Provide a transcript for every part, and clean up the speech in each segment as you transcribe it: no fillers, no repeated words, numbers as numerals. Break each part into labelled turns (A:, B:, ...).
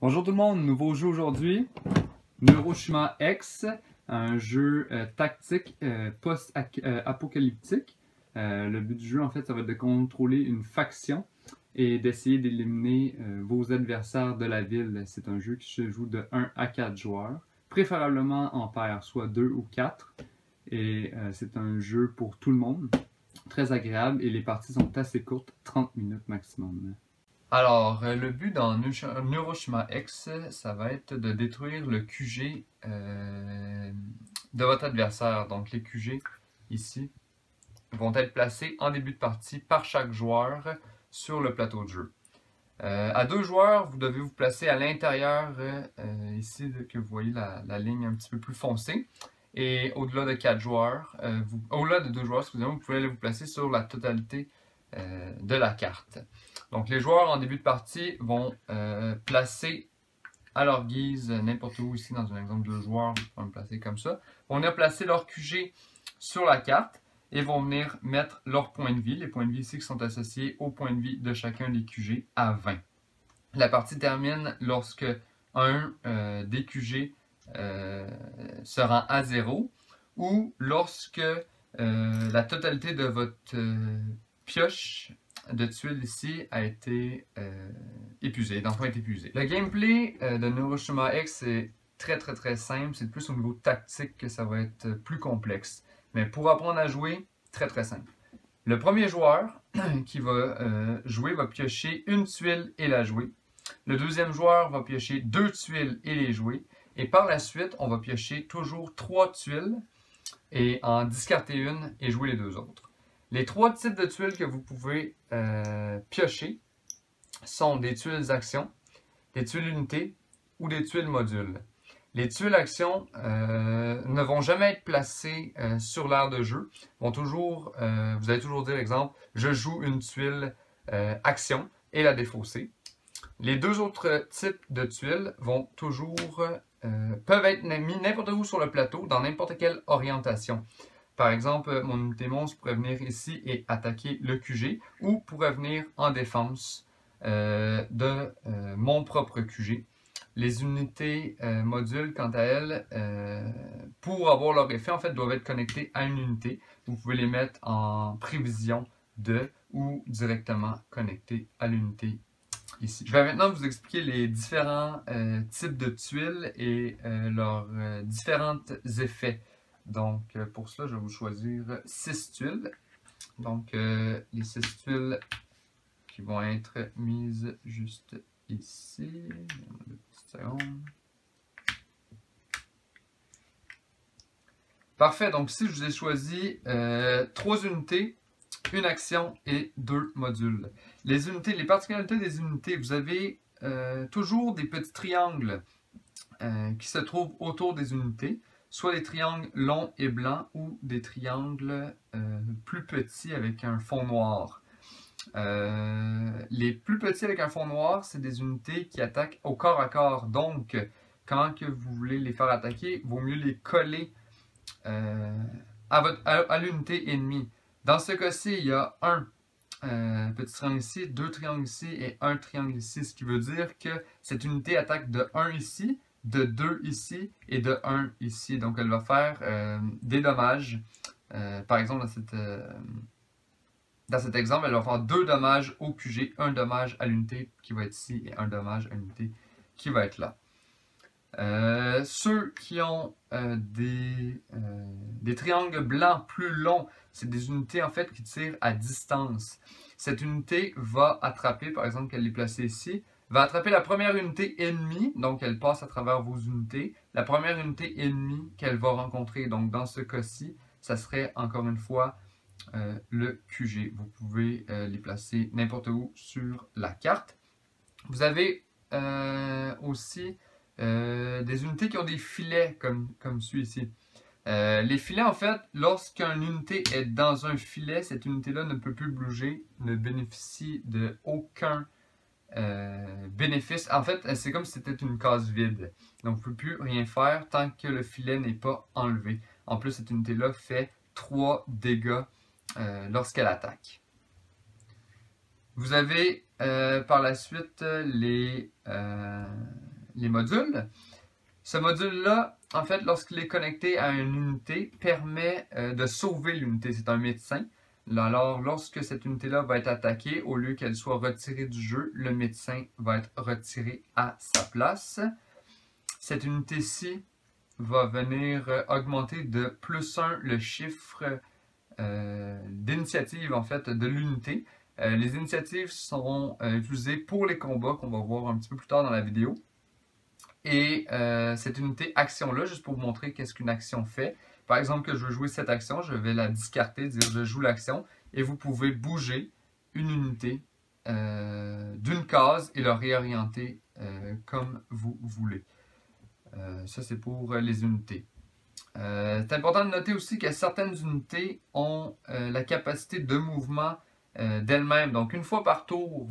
A: Bonjour tout le monde, nouveau jeu aujourd'hui, Neuroshima X, un jeu tactique post-apocalyptique. Le but du jeu, en fait, ça va être de contrôler une faction et d'essayer d'éliminer vos adversaires de la ville. C'est un jeu qui se joue de 1 à 4 joueurs, préférablement en paire, soit 2 ou 4. Et c'est un jeu pour tout le monde, très agréable et les parties sont assez courtes, 30 minutes maximum. Alors, le but dans Neuroshima X, ça va être de détruire le QG de votre adversaire. Donc, les QG, ici, vont être placés en début de partie par chaque joueur sur le plateau de jeu. À 2 joueurs, vous devez vous placer à l'intérieur, ici, que vous voyez la ligne un petit peu plus foncée. Et au-delà de 4 joueurs, au-delà de 2 joueurs, excusez-moi, vous pouvez aller vous placer sur la totalité de la carte. Donc les joueurs en début de partie vont placer à leur guise, n'importe où ici, dans un exemple de joueurs, on va me placer comme ça, vont venir placer leur QG sur la carte et vont venir mettre leurs points de vie, les points de vie ici qui sont associés aux points de vie de chacun des QG à 20. La partie termine lorsque un des QG se rend à 0 ou lorsque la totalité de votre pioche de tuiles ici a été épuisée, d'enfants est épuisé. Le gameplay de Neuroshima X est très simple, c'est plus au niveau tactique que ça va être plus complexe. Mais pour apprendre à jouer, très simple. Le premier joueur qui va jouer va piocher une tuile et la jouer. Le deuxième joueur va piocher 2 tuiles et les jouer. Et par la suite, on va piocher toujours 3 tuiles et en discarter une et jouer les 2 autres. Les 3 types de tuiles que vous pouvez piocher sont des tuiles actions, des tuiles unités ou des tuiles modules. Les tuiles actions ne vont jamais être placées sur l'aire de jeu. Vont toujours, vous allez toujours dire, exemple, je joue une tuile action et la défausser. Les 2 autres types de tuiles vont toujours peuvent être mis n'importe où sur le plateau, dans n'importe quelle orientation. Par exemple, mon unité monstre pourrait venir ici et attaquer le QG, ou pourrait venir en défense de mon propre QG. Les unités modules, quant à elles, pour avoir leur effet, en fait, doivent être connectées à une unité. Vous pouvez les mettre en prévision de ou directement connectées à l'unité ici. Je vais maintenant vous expliquer les différents types de tuiles et leurs différents effets. Donc, pour cela, je vais vous choisir 6 tuiles. Donc, les 6 tuiles qui vont être mises juste ici. 2 petites secondes. Parfait. Donc, ici, je vous ai choisi 3 unités, une action et 2 modules. Les unités, les particularités des unités, vous avez toujours des petits triangles qui se trouvent autour des unités, soit des triangles longs et blancs ou des triangles plus petits avec un fond noir. Les plus petits avec un fond noir, c'est des unités qui attaquent au corps à corps. Donc, quand que vous voulez les faire attaquer, il vaut mieux les coller à l'unité ennemie. Dans ce cas-ci, il y a un petit triangle ici, 2 triangles ici et un triangle ici, ce qui veut dire que cette unité attaque de 1 ici, de 2 ici et de 1 ici. Donc elle va faire des dommages. Par exemple, dans cet exemple, elle va faire 2 dommages au QG, 1 dommage à l'unité qui va être ici et 1 dommage à l'unité qui va être là. Ceux qui ont des triangles blancs plus longs, c'est des unités en fait qui tirent à distance. Cette unité va attraper, par exemple qu'elle est placée ici, va attraper la première unité ennemie, donc elle passe à travers vos unités, la première unité ennemie qu'elle va rencontrer. Donc dans ce cas-ci, ça serait encore une fois le QG. Vous pouvez les placer n'importe où sur la carte. Vous avez aussi des unités qui ont des filets comme celui-ci. Les filets, en fait, lorsqu'une unité est dans un filet, cette unité-là ne peut plus bouger, ne bénéficie de aucun bénéfice. En fait, c'est comme si c'était une case vide. Donc, vous ne pouvez plus rien faire tant que le filet n'est pas enlevé. En plus, cette unité-là fait 3 dégâts lorsqu'elle attaque. Vous avez par la suite
B: les modules. Ce module-là, en fait, lorsqu'il est connecté à une unité, permet de sauver l'unité. C'est un médecin. Alors, lorsque cette unité-là va être attaquée, au lieu qu'elle soit retirée du jeu, le médecin va être retiré à sa place. Cette unité-ci va venir augmenter de +1 le chiffre d'initiative, en fait, de l'unité. Les initiatives seront utilisées pour les combats qu'on va voir un petit peu plus tard dans la vidéo. Et cette unité action-là, juste pour vous montrer qu'est-ce qu'une action fait. Par exemple, que je veux jouer cette action, je vais la discarter, dire je joue l'action, et vous pouvez bouger une unité d'une case et la réorienter comme vous voulez. Ça, c'est pour les unités. C'est important de noter aussi que certaines unités ont la capacité de mouvement d'elle-même. Donc, une fois par tour,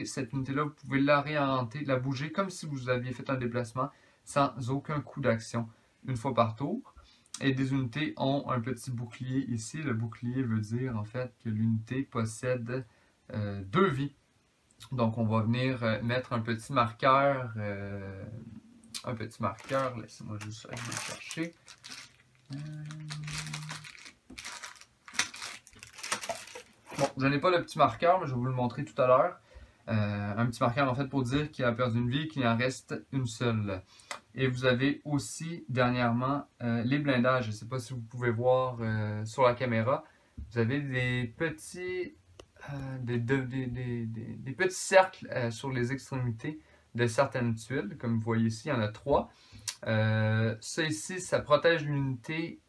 B: cette unité-là, vous pouvez la réorienter, la bouger comme si vous aviez fait un déplacement sans aucun coup d'action une fois par tour. Et des unités ont un petit bouclier ici. Le bouclier veut dire en fait que l'unité possède 2 vies. Donc, on va venir mettre un petit marqueur. Laissez-moi juste aller le chercher. Bon, je n'ai pas le petit marqueur, mais je vais vous le montrer tout à l'heure. Un petit marqueur en fait pour dire qu'il a perdu une vie et qu'il en reste une seule. Et vous avez aussi dernièrement les blindages. Je ne sais pas si vous pouvez voir sur la caméra. Vous avez des petits, des petits cercles sur les extrémités de certaines tuiles. Comme vous voyez ici, il y en a 3. Ça ici, ça protège l'unité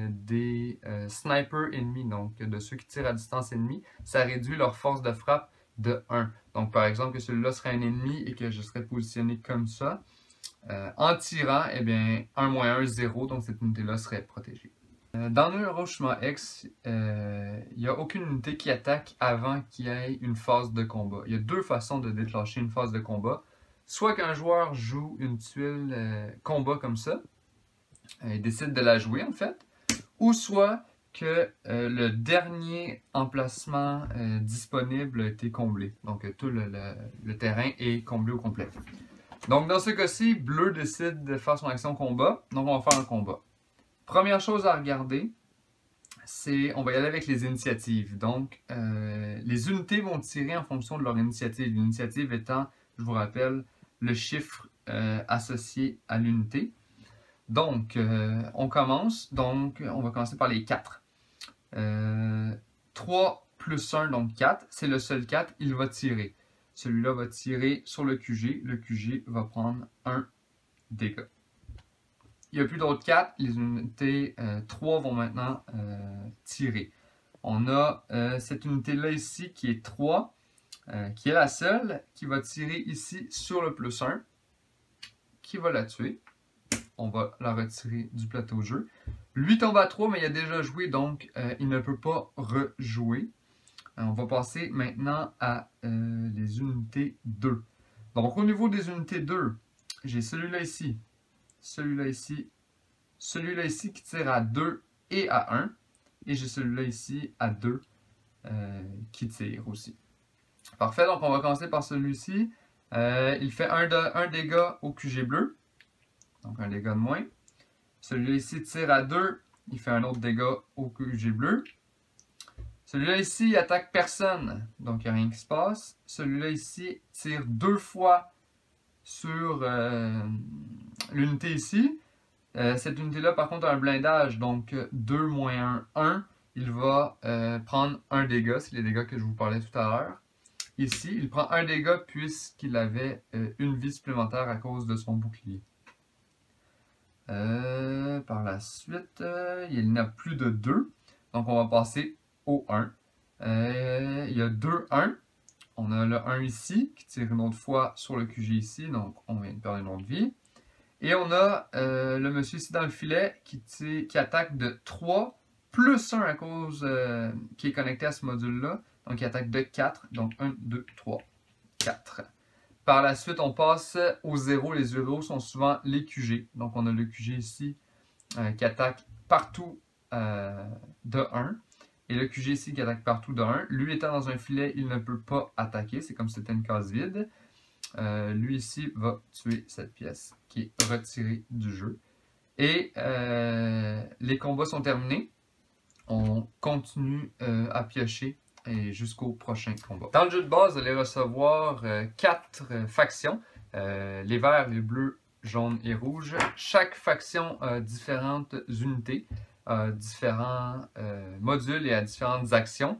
B: des snipers ennemis, donc de ceux qui tirent à distance ennemie. Ça réduit leur force de frappe de 1. Donc par exemple que celui-là serait un ennemi et que je serais positionné comme ça. En tirant, eh bien 1-1, 0, donc cette unité-là serait protégée. Dans le Hiroshima X, il n'y a aucune unité qui attaque avant qu'il y ait une phase de combat. Il y a 2 façons de déclencher une phase de combat. Soit qu'un joueur joue une tuile combat comme ça, il décide de la jouer en fait, ou soit que le dernier emplacement disponible a été comblé. Donc tout le terrain est comblé au complet. Donc dans ce cas-ci, bleu décide de faire son action combat, donc on va faire un combat. Première chose à regarder, c'est, on va y aller avec les initiatives. Donc les unités vont tirer en fonction de leur initiative. L'initiative étant, je vous rappelle, le chiffre associé à l'unité. Donc, on commence. Donc, on va commencer par les 4. 3 plus 1, donc 4. C'est le seul 4, il va tirer. Celui-là va tirer sur le QG. Le QG va prendre 1 dégât. Il n'y a plus d'autres 4. Les unités 3 vont maintenant tirer. On a cette unité-là ici qui est 3. Qui est la seule qui va tirer ici sur le plus 1, qui va la tuer. On va la retirer du plateau jeu. Lui tombe à 3, mais il a déjà joué, donc il ne peut pas rejouer. On va passer maintenant à les unités 2. Donc au niveau des unités 2, j'ai celui-là ici, celui-là ici, celui-là ici qui tire à 2 et à 1, et j'ai celui-là ici à 2 qui tire aussi. Parfait, donc on va commencer par celui-ci. Il fait un dégât au QG bleu. Donc un dégât de moins. Celui-là ici tire à 2. Il fait un autre dégât au QG bleu. Celui-là ici, il attaque personne. Donc il n'y a rien qui se passe. Celui-là ici tire 2 fois sur l'unité ici. Cette unité-là, par contre, a un blindage. Donc 2 moins 1, 1. Il va prendre un dégât. C'est les dégâts que je vous parlais tout à l'heure. Ici, il prend un dégât puisqu'il avait une vie supplémentaire à cause de son bouclier. Par la suite, il n'y en a plus de 2. Donc, on va passer au 1. Il y a 2 1. On a le 1 ici, qui tire une autre fois sur le QG ici. Donc, on vient de perdre une autre vie. Et on a le monsieur ici dans le filet qui attaque de 3 plus 1 à cause qui est connecté à ce module-là. Donc, il attaque de 4. Donc, 1, 2, 3, 4. Par la suite, on passe au 0. Les 0 sont souvent les QG. Donc, on a le QG ici qui attaque partout de 1. Et le QG ici qui attaque partout de 1. Lui étant dans un filet, il ne peut pas attaquer. C'est comme si c'était une case vide. lui ici va tuer cette pièce qui est retirée du jeu. Et les combats sont terminés. On continue à piocher jusqu'au prochain combat. Dans le jeu de base, vous allez recevoir 4 factions. Les verts, les bleus, jaunes et rouges. Chaque faction a différentes unités, différents modules et a différentes actions.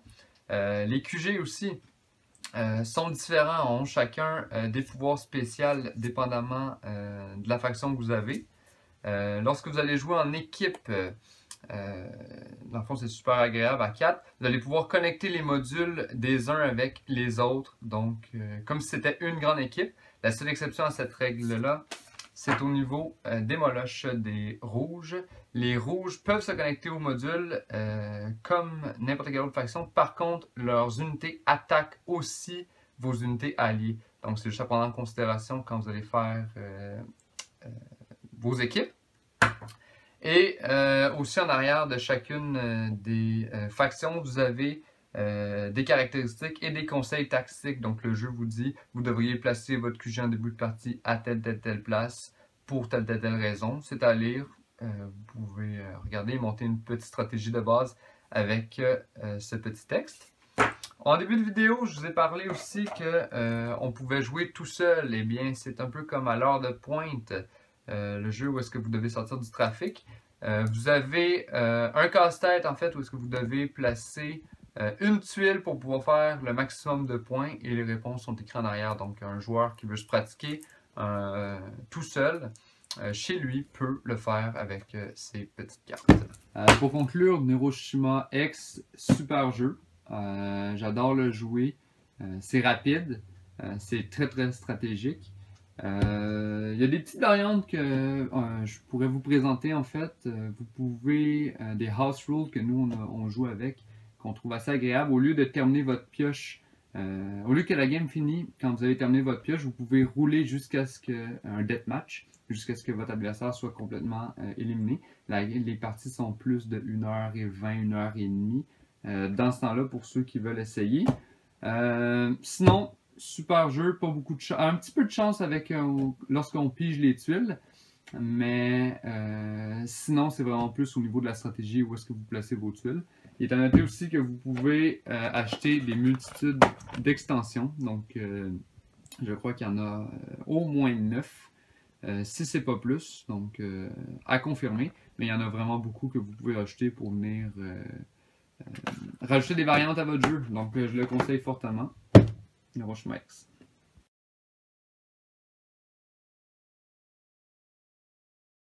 B: Les QG aussi sont différents, ont chacun des pouvoirs spéciaux dépendamment de la faction que vous avez. Lorsque vous allez jouer en équipe, dans le fond c'est super agréable à 4, vous allez pouvoir connecter les modules des uns avec les autres, donc comme si c'était une grande équipe. La seule exception à cette règle-là, c'est au niveau des moloches des rouges. Les rouges peuvent se connecter aux modules comme n'importe quelle autre faction. Par contre, leurs unités attaquent aussi vos unités alliées. Donc, c'est juste à prendre en considération quand vous allez faire vos équipes. Et aussi en arrière de chacune des factions, vous avez des caractéristiques et des conseils tactiques. Donc le jeu vous dit, vous devriez placer votre QG en début de partie à telle place pour telle raison. C'est à lire. Vous pouvez regarder et monter une petite stratégie de base avec ce petit texte. En début de vidéo, je vous ai parlé aussi que on pouvait jouer tout seul. Eh bien, c'est un peu comme à l'heure de pointe, le jeu où est-ce que vous devez sortir du trafic. Vous avez un casse-tête en fait où est-ce que vous devez placer une tuile pour pouvoir faire le maximum de points et les réponses sont écrites en arrière. Donc un joueur qui veut se pratiquer tout seul chez lui peut le faire avec ses petites cartes.
A: Pour conclure, Neuroshima X, super jeu. J'adore le jouer. C'est rapide. C'est très stratégique. Il y a des petites variantes que je pourrais vous présenter en fait. Vous pouvez, des house rules que nous on joue avec, qu'on trouve assez agréable. Au lieu de terminer votre pioche, au lieu que la game finisse, quand vous avez terminé votre pioche, vous pouvez rouler jusqu'à ce un deathmatch, jusqu'à ce que votre adversaire soit complètement éliminé. Les parties sont plus de 1h20, 1h30. Dans ce temps-là, pour ceux qui veulent essayer. Sinon, super jeu, pas beaucoup de chance, un petit peu de chance avec lorsqu'on pige les tuiles, mais sinon c'est vraiment plus au niveau de la stratégie où est-ce que vous placez vos tuiles. Il est à noter aussi que vous pouvez acheter des multitudes d'extensions, donc je crois qu'il y en a au moins 9, si c'est pas plus, donc à confirmer, mais il y en a vraiment beaucoup que vous pouvez acheter pour venir rajouter des variantes à votre jeu, donc je le conseille fortement. Neuroshima X.